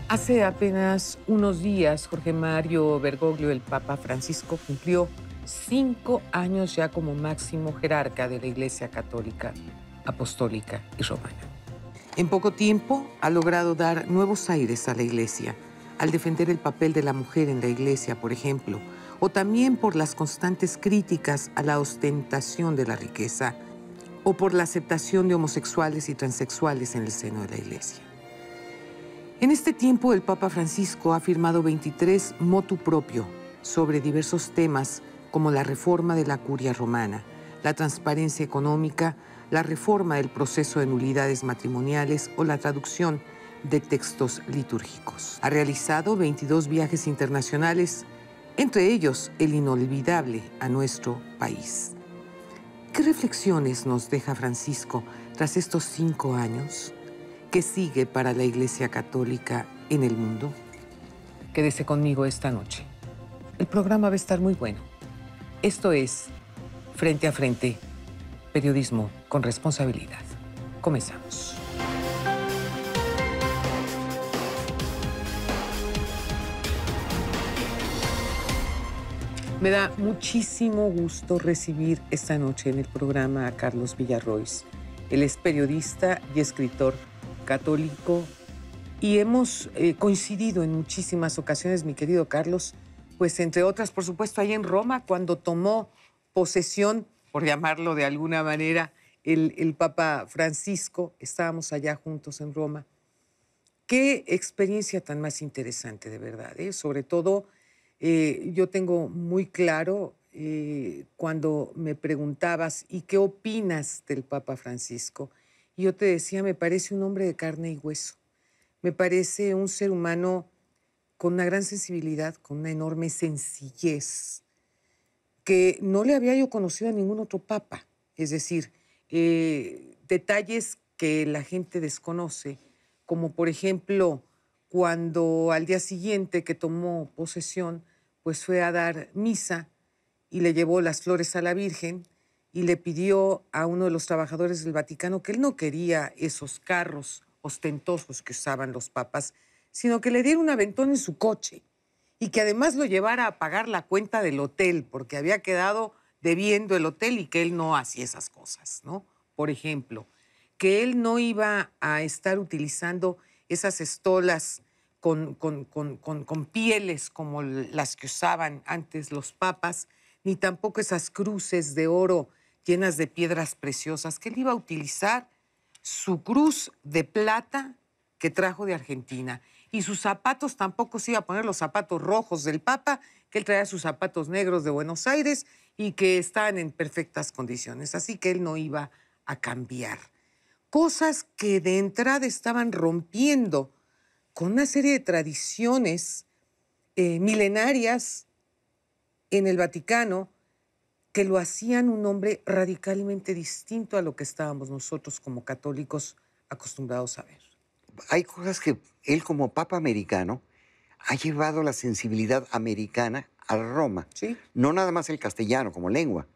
Hace apenas unos días, Jorge Mario Bergoglio, el Papa Francisco, cumplió 5 años ya como máximo jerarca de la Iglesia Católica, Apostólica y Romana. En poco tiempo ha logrado dar nuevos aires a la Iglesia, al defender el papel de la mujer en la Iglesia, por ejemplo, o también por las constantes críticas a la ostentación de la riqueza, o por la aceptación de homosexuales y transexuales en el seno de la Iglesia. En este tiempo, el Papa Francisco ha firmado 23 motu proprio sobre diversos temas como la reforma de la curia romana, la transparencia económica, la reforma del proceso de nulidades matrimoniales o la traducción de textos litúrgicos. Ha realizado 22 viajes internacionales, entre ellos el inolvidable a nuestro país. ¿Qué reflexiones nos deja Francisco tras estos 5 años? ¿Qué sigue para la Iglesia Católica en el mundo? Quédese conmigo esta noche. El programa va a estar muy bueno. Esto es Frente a Frente, periodismo con responsabilidad. Comenzamos. Me da muchísimo gusto recibir esta noche en el programa a Carlos Villarrois. Él es periodista y escritor católico y hemos coincidido en muchísimas ocasiones, mi querido Carlos, pues entre otras, por supuesto, ahí en Roma, cuando tomó posesión, por llamarlo de alguna manera, el Papa Francisco. Estábamos allá juntos en Roma. Qué experiencia tan más interesante, de verdad, ¿eh? Sobre todo, yo tengo muy claro cuando me preguntabas, ¿y qué opinas del Papa Francisco? Y yo te decía, me parece un hombre de carne y hueso. Me parece un ser humano con una gran sensibilidad, con una enorme sencillez, que no le había yo conocido a ningún otro papa. Es decir, detalles que la gente desconoce, como por ejemplo, cuando al día siguiente que tomó posesión, pues fue a dar misa y le llevó las flores a la Virgen y le pidió a uno de los trabajadores del Vaticano que él no quería esos carros ostentosos que usaban los papas, sino que le diera un aventón en su coche y que además lo llevara a pagar la cuenta del hotel, porque había quedado debiendo el hotel y que él no hacía esas cosas, ¿no? Por ejemplo, que él no iba a estar utilizando esas estolas con pieles como las que usaban antes los papas, ni tampoco esas cruces de oro llenas de piedras preciosas, que él iba a utilizar su cruz de plata que trajo de Argentina. Y sus zapatos tampoco se iba a poner los zapatos rojos del Papa, que él traía sus zapatos negros de Buenos Aires y que estaban en perfectas condiciones. Así que él no iba a cambiar. Cosas que de entrada estaban rompiendo con una serie de tradiciones milenarias en el Vaticano que lo hacían un hombre radicalmente distinto a lo que estábamos nosotros como católicos acostumbrados a ver. Hay cosas que él como papa americano ha llevado la sensibilidad americana a Roma. ¿Sí? No nada más el castellano como lengua.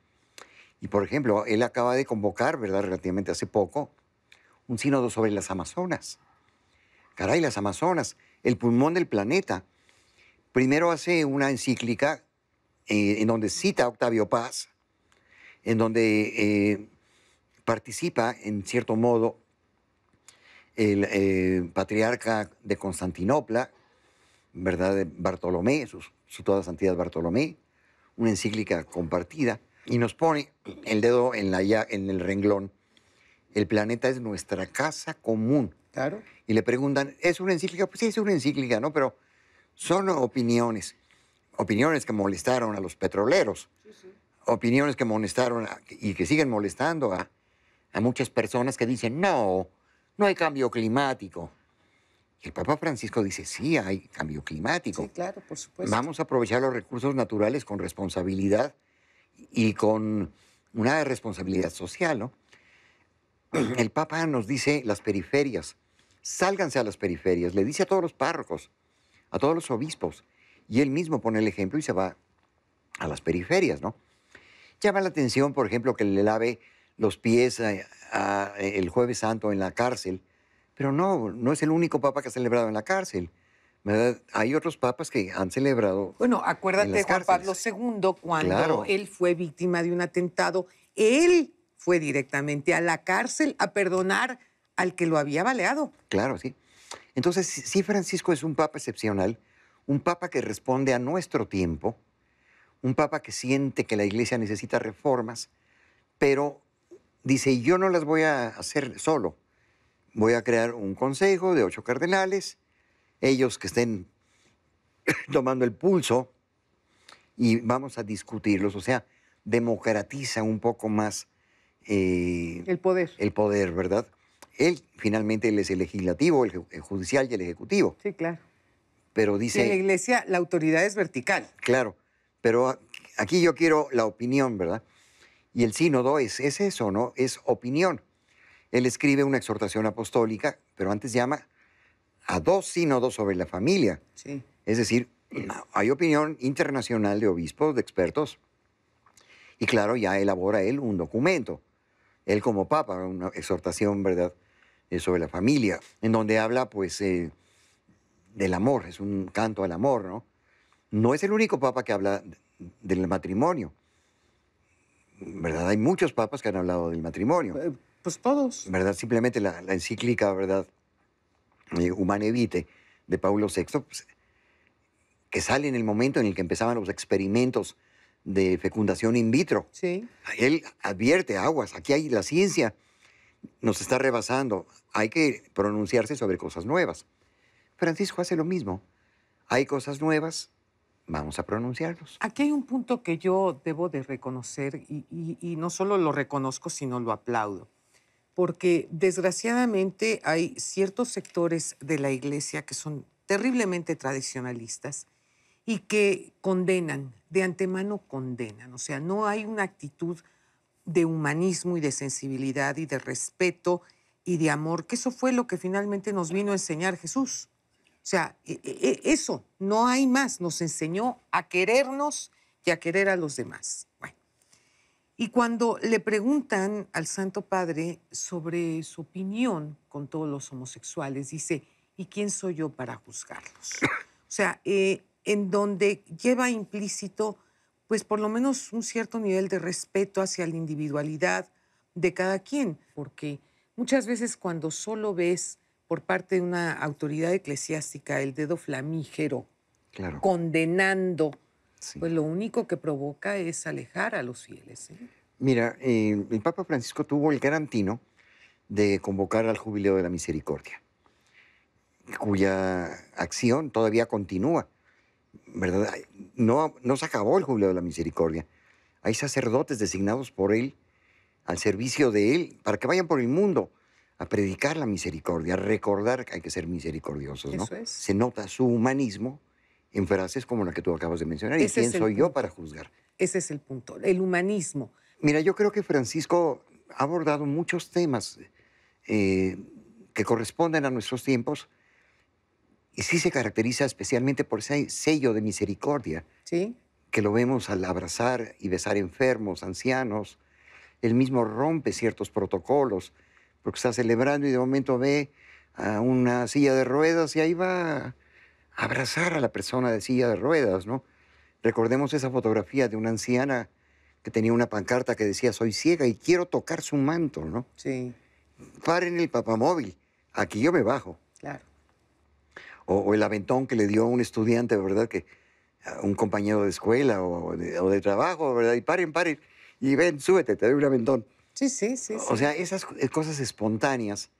Y por ejemplo, él acaba de convocar, ¿verdad?, relativamente hace poco, un sínodo sobre las Amazonas. Caray, las Amazonas, el pulmón del planeta. Primero hace una encíclica en donde cita a Octavio Paz, en donde participa, en cierto modo, el patriarca de Constantinopla, ¿verdad?, de Bartolomé, su toda santidad Bartolomé, una encíclica compartida, y nos pone el dedo en el renglón. El planeta es nuestra casa común. Claro. Y le preguntan, ¿es una encíclica? Pues sí, es una encíclica, ¿no? Pero son opiniones. Opiniones que molestaron a los petroleros. Sí, sí. Opiniones que molestaron y que siguen molestando a muchas personas que dicen, no hay cambio climático. Y el Papa Francisco dice, sí, hay cambio climático. Sí, claro, por supuesto. Vamos a aprovechar los recursos naturales con responsabilidad y con una responsabilidad social, ¿no? El Papa nos dice las periferias, sálganse a las periferias, le dice a todos los párrocos, a todos los obispos, y él mismo pone el ejemplo y se va a las periferias, ¿no? Llama la atención, por ejemplo, que le lave los pies el Jueves Santo en la cárcel, pero no es el único papa que ha celebrado en la cárcel. ¿verdad? Hay otros papas que han celebrado Bueno, en acuérdate de las Juan Pablo cárceles. II, cuando Claro, él fue víctima de un atentado, él fue directamente a la cárcel a perdonar al que lo había baleado. claro, sí. Entonces, sí, Francisco es un papa excepcional, un papa que responde a nuestro tiempo, un papa que siente que la iglesia necesita reformas, pero dice, yo no las voy a hacer solo. Voy a crear un consejo de 8 cardenales, ellos que estén tomando el pulso y vamos a discutirlos. O sea, democratiza un poco más El poder. el poder, ¿verdad? Él, finalmente, él es el legislativo, el judicial y el ejecutivo. Sí, claro. Pero Sí, en la dice, iglesia la autoridad es vertical. claro, pero aquí yo quiero la opinión, ¿verdad? Y el sínodo es eso, ¿no? Es opinión. Él escribe una exhortación apostólica, pero antes llama a 2 sínodos sobre la familia. Sí. Es decir, hay opinión internacional de obispos, de expertos, y claro, ya elabora él un documento. Él como papa, una exhortación, ¿verdad?, sobre la familia, en donde habla, pues, del amor, es un canto al amor, ¿no? No es el único papa que habla del matrimonio, ¿verdad? Hay muchos papas que han hablado del matrimonio, Pues todos. ¿verdad? Simplemente la encíclica, ¿verdad?, Humanae Vitae de Paulo VI, pues, que sale en el momento en el que empezaban los experimentos de fecundación in vitro. Sí. Él advierte, aguas, aquí hay la ciencia, nos está rebasando, hay que pronunciarse sobre cosas nuevas. Francisco hace lo mismo, hay cosas nuevas, vamos a pronunciarlos. Aquí hay un punto que yo debo de reconocer y no solo lo reconozco, sino lo aplaudo. Porque desgraciadamente hay ciertos sectores de la iglesia que son terriblemente tradicionalistas y que condenan, de antemano condenan. O sea, no hay una actitud de humanismo y de sensibilidad y de respeto y de amor, que eso fue lo que finalmente nos vino a enseñar Jesús. O sea, eso, no hay más. Nos enseñó a querernos y a querer a los demás. Bueno, y cuando le preguntan al Santo Padre sobre su opinión con todos los homosexuales, dice, ¿y quién soy yo para juzgarlos? O sea, en donde lleva implícito, pues por lo menos un cierto nivel de respeto hacia la individualidad de cada quien, porque muchas veces cuando solo ves por parte de una autoridad eclesiástica el dedo flamígero Claro, condenando, sí. pues lo único que provoca es alejar a los fieles, ¿eh? Mira, el Papa Francisco tuvo el gran tino de convocar al Jubileo de la Misericordia, cuya acción todavía continúa, ¿verdad? No se acabó el Jubileo de la Misericordia. Hay sacerdotes designados por él, al servicio de él, para que vayan por el mundo a predicar la misericordia, a recordar que hay que ser misericordiosos, ¿no? Eso es. Se nota su humanismo en frases como la que tú acabas de mencionar. ¿Y Ese quién es el soy yo punto. para juzgar? Ese es el punto, el humanismo. Mira, yo creo que Francisco ha abordado muchos temas eh, que corresponden a nuestros tiempos y sí se caracteriza especialmente por ese sello de misericordia ¿Sí? que lo vemos al abrazar y besar enfermos, ancianos. Él mismo rompe ciertos protocolos porque está celebrando y de momento ve a una silla de ruedas y ahí va a abrazar a la persona de silla de ruedas, ¿no? Recordemos esa fotografía de una anciana que tenía una pancarta que decía, soy ciega y quiero tocar su manto, ¿no? Sí, Paren el papamóvil, aquí yo me bajo. claro. O el aventón que le dio a un estudiante, ¿verdad? Que, a un compañero de escuela o de trabajo, ¿verdad? Y paren, y ven, súbete, te doy un aventón. Sí, sí, sí, O sí. sea, esas cosas espontáneas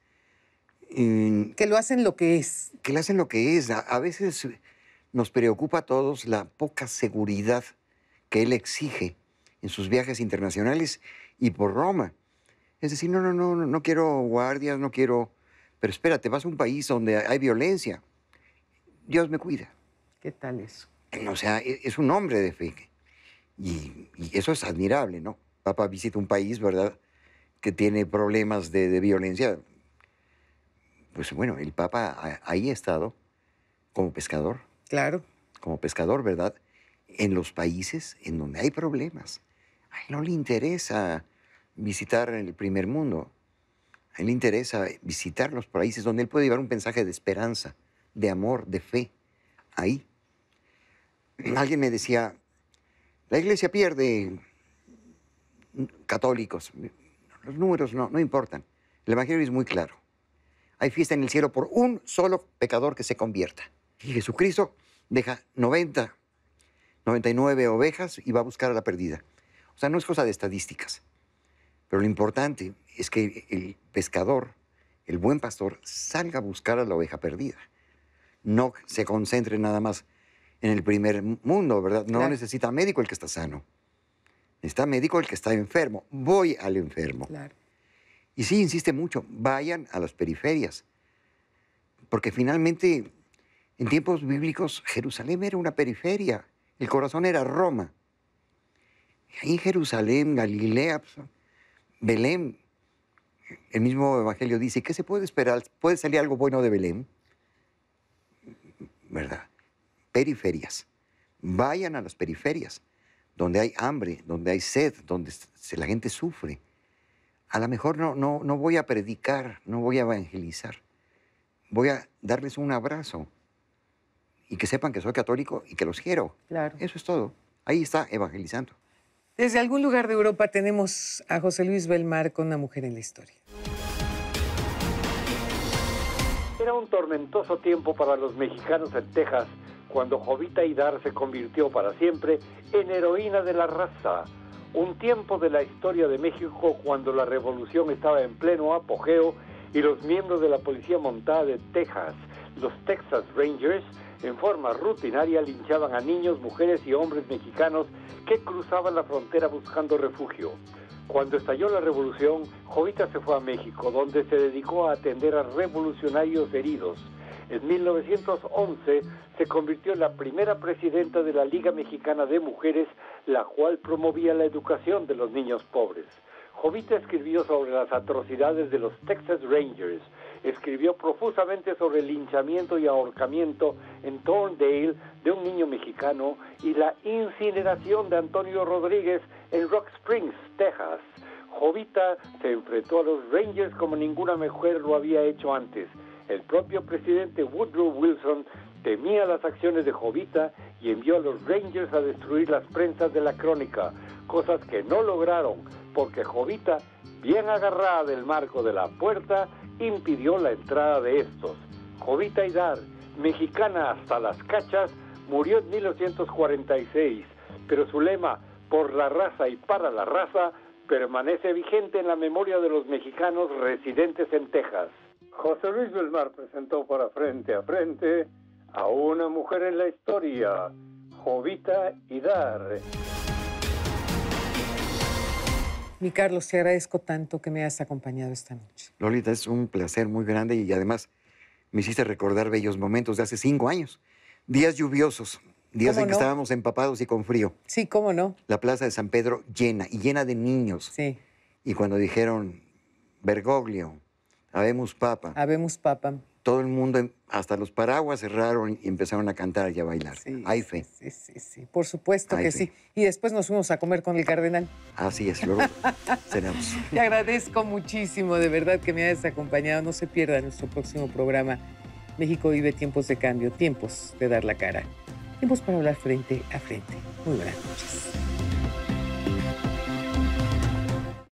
Que lo hacen lo que es. que le hacen lo que es. A veces nos preocupa a todos la poca seguridad que él exige en sus viajes internacionales y por Roma. Es decir, no quiero guardias, no quiero... Pero espérate, vas a un país donde hay violencia. Dios me cuida. ¿Qué tal eso? O sea, es un hombre de fe. Y eso es admirable, ¿no? Papa visita un país, ¿verdad?, que tiene problemas de violencia. Pues bueno, el Papa ahí ha estado Claro. como pescador, ¿verdad? En los países en donde hay problemas. A él no le interesa visitar el primer mundo. A él le interesa visitar los países donde él puede llevar un mensaje de esperanza, de amor, de fe. ahí. Alguien me decía, la iglesia pierde católicos. Los números no importan. El Evangelio es muy claro. Hay fiesta en el cielo por un solo pecador que se convierta. Y Jesucristo deja 99 ovejas y va a buscar a la perdida. O sea, no es cosa de estadísticas. Pero lo importante es que el pescador, el buen pastor, salga a buscar a la oveja perdida. No se concentre nada más en el primer mundo, ¿verdad? No Claro. necesita médico el que está sano. Necesita médico el que está enfermo. Voy al enfermo. Claro. Y sí, insiste mucho, vayan a las periferias. Porque finalmente, en tiempos bíblicos, Jerusalén era una periferia. El corazón era Roma. Ahí en Jerusalén, Galilea, pues, Belén, el mismo Evangelio dice, ¿qué se puede esperar? ¿Puede salir algo bueno de Belén? ¿Verdad? Periferias. Vayan a las periferias, donde hay hambre, donde hay sed, donde la gente sufre. A lo mejor no voy a predicar, no voy a evangelizar. Voy a darles un abrazo y que sepan que soy católico y que los quiero. Claro. Eso es todo. Ahí está evangelizando. Desde algún lugar de Europa tenemos a José Luis Belmar con Una mujer en la historia. Era un tormentoso tiempo para los mexicanos en Texas cuando Jovita Hídar se convirtió para siempre en heroína de la raza. Un tiempo de la historia de México cuando la revolución estaba en pleno apogeo y los miembros de la policía montada de Texas, los Texas Rangers, en forma rutinaria linchaban a niños, mujeres y hombres mexicanos que cruzaban la frontera buscando refugio. Cuando estalló la revolución, Jovita se fue a México, donde se dedicó a atender a revolucionarios heridos. En 1911 se convirtió en la primera presidenta de la Liga Mexicana de Mujeres, la cual promovía la educación de los niños pobres. Jovita escribió sobre las atrocidades de los Texas Rangers, escribió profusamente sobre el linchamiento y ahorcamiento en Thorndale de un niño mexicano y la incineración de Antonio Rodríguez en Rock Springs, Texas. Jovita se enfrentó a los Rangers como ninguna mujer lo había hecho antes. El propio presidente Woodrow Wilson temía las acciones de Jovita y envió a los Rangers a destruir las prensas de la Crónica, cosas que no lograron porque Jovita, bien agarrada del marco de la puerta, impidió la entrada de estos. Jovita Hídar, mexicana hasta las cachas, murió en 1946, pero su lema, por la raza y para la raza, permanece vigente en la memoria de los mexicanos residentes en Texas. José Luis Belmar presentó para Frente a Frente a Una mujer en la historia, Jovita Hídar. Mi Carlos, te agradezco tanto que me hayas acompañado esta noche. Lolita, es un placer muy grande y además me hiciste recordar bellos momentos de hace 5 años. Días lluviosos, días en que estábamos empapados y con frío. Sí, cómo no. La plaza de San Pedro llena y llena de niños. Sí. Y cuando dijeron Bergoglio, Habemus Papa, Habemus Papam. todo el mundo, hasta los paraguas cerraron y empezaron a cantar y a bailar. Sí, Hay fe. Sí. Por supuesto Hay que fe. sí. Y después nos fuimos a comer con el cardenal. Así es, luego cenamos. Te agradezco muchísimo, de verdad, que me hayas acompañado. No se pierda nuestro próximo programa. México vive tiempos de cambio, tiempos de dar la cara. Tiempos para hablar frente a frente. Muy buenas noches.